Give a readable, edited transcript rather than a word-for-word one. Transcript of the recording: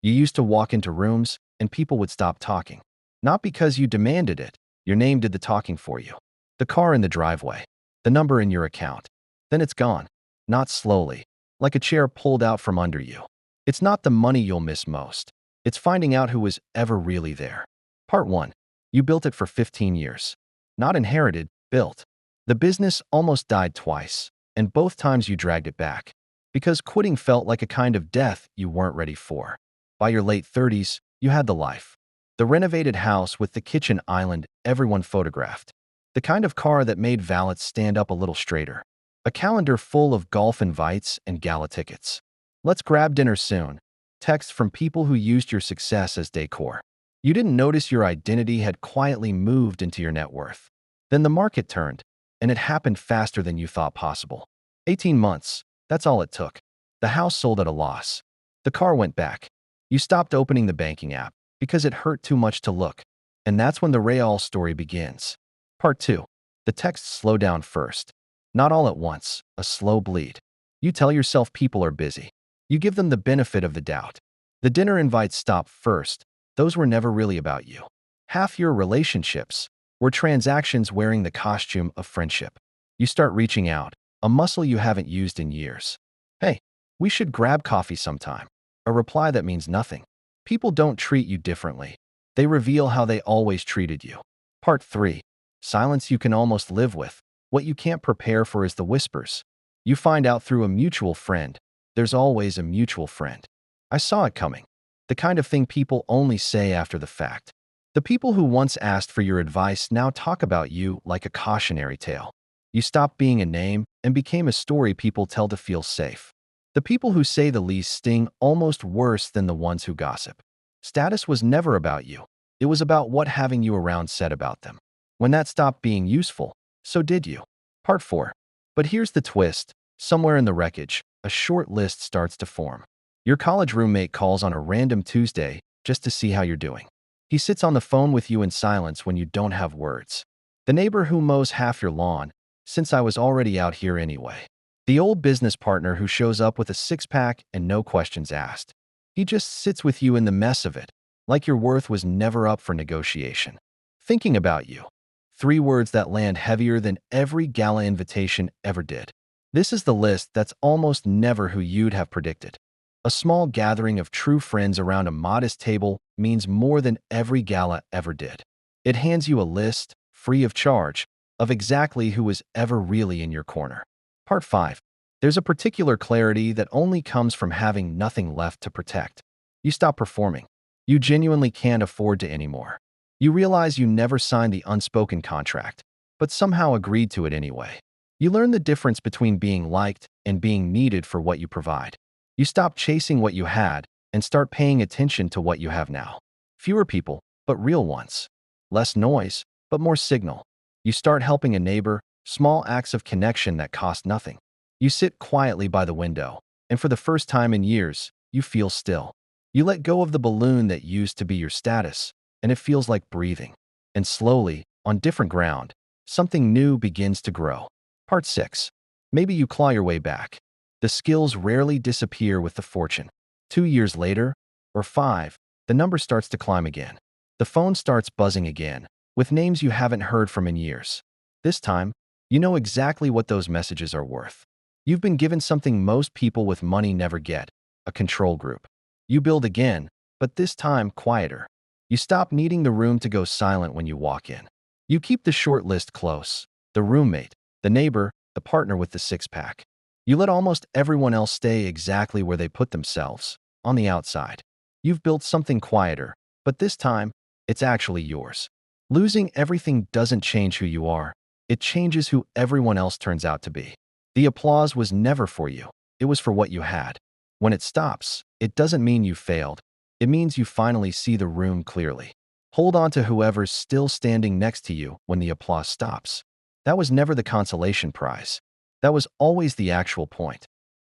You used to walk into rooms and people would stop talking. Not because you demanded it, your name did the talking for you. The car in the driveway, the number in your account. Then it's gone. Not slowly, like a chair pulled out from under you. It's not the money you'll miss most. It's finding out who was ever really there. Part 1. You built it for 15 years. Not inherited, built. The business almost died twice, and both times you dragged it back. Because quitting felt like a kind of death you weren't ready for. By your late 30s, you had the life. The renovated house with the kitchen island everyone photographed. The kind of car that made valets stand up a little straighter. A calendar full of golf invites and gala tickets. Let's grab dinner soon. Texts from people who used your success as decor. You didn't notice your identity had quietly moved into your net worth. Then the market turned, and it happened faster than you thought possible. 18 months, that's all it took. The house sold at a loss. The car went back. You stopped opening the banking app because it hurt too much to look. And that's when the Real story begins. Part 2. The texts slow down first. Not all at once, a slow bleed. You tell yourself people are busy. You give them the benefit of the doubt. The dinner invites stop first. Those were never really about you. Half your relationships were transactions wearing the costume of friendship. You start reaching out, a muscle you haven't used in years. Hey, we should grab coffee sometime. A reply that means nothing. People don't treat you differently. They reveal how they always treated you. Part 3. Silence you can almost live with. What you can't prepare for is the whispers. You find out through a mutual friend. There's always a mutual friend. I saw it coming. The kind of thing people only say after the fact. The people who once asked for your advice now talk about you like a cautionary tale. You stopped being a name and became a story people tell to feel safe. The people who say the least sting almost worse than the ones who gossip. Status was never about you. It was about what having you around said about them. When that stopped being useful, so did you. Part 4. But here's the twist. Somewhere in the wreckage, a short list starts to form. Your college roommate calls on a random Tuesday just to see how you're doing. He sits on the phone with you in silence when you don't have words. The neighbor who mows half your lawn, since I was already out here anyway. The old business partner who shows up with a six-pack and no questions asked. He just sits with you in the mess of it, like your worth was never up for negotiation. Thinking about you. 3 words that land heavier than every gala invitation ever did. This is the list that's almost never who you'd have predicted. A small gathering of true friends around a modest table means more than every gala ever did. It hands you a list, free of charge, of exactly who was ever really in your corner. Part 5. There's a particular clarity that only comes from having nothing left to protect. You stop performing. You genuinely can't afford to anymore. You realize you never signed the unspoken contract, but somehow agreed to it anyway. You learn the difference between being liked and being needed for what you provide. You stop chasing what you had and start paying attention to what you have now. Fewer people, but real ones. Less noise, but more signal. You start helping a neighbor, small acts of connection that cost nothing. You sit quietly by the window, and for the first time in years, you feel still. You let go of the balloon that used to be your status, and it feels like breathing. And slowly, on different ground, something new begins to grow. Part 6. Maybe you claw your way back. The skills rarely disappear with the fortune. 2 years later, or 5, the number starts to climb again. The phone starts buzzing again, with names you haven't heard from in years. This time, you know exactly what those messages are worth. You've been given something most people with money never get, a control group. You build again, but this time quieter. You stop needing the room to go silent when you walk in. You keep the short list close. The roommate, the neighbor, the partner with the six-pack. You let almost everyone else stay exactly where they put themselves, on the outside. You've built something quieter, but this time, it's actually yours. Losing everything doesn't change who you are. It changes who everyone else turns out to be. The applause was never for you. It was for what you had. When it stops, it doesn't mean you failed. It means you finally see the room clearly. Hold on to whoever's still standing next to you when the applause stops. That was never the consolation prize. That was always the actual point.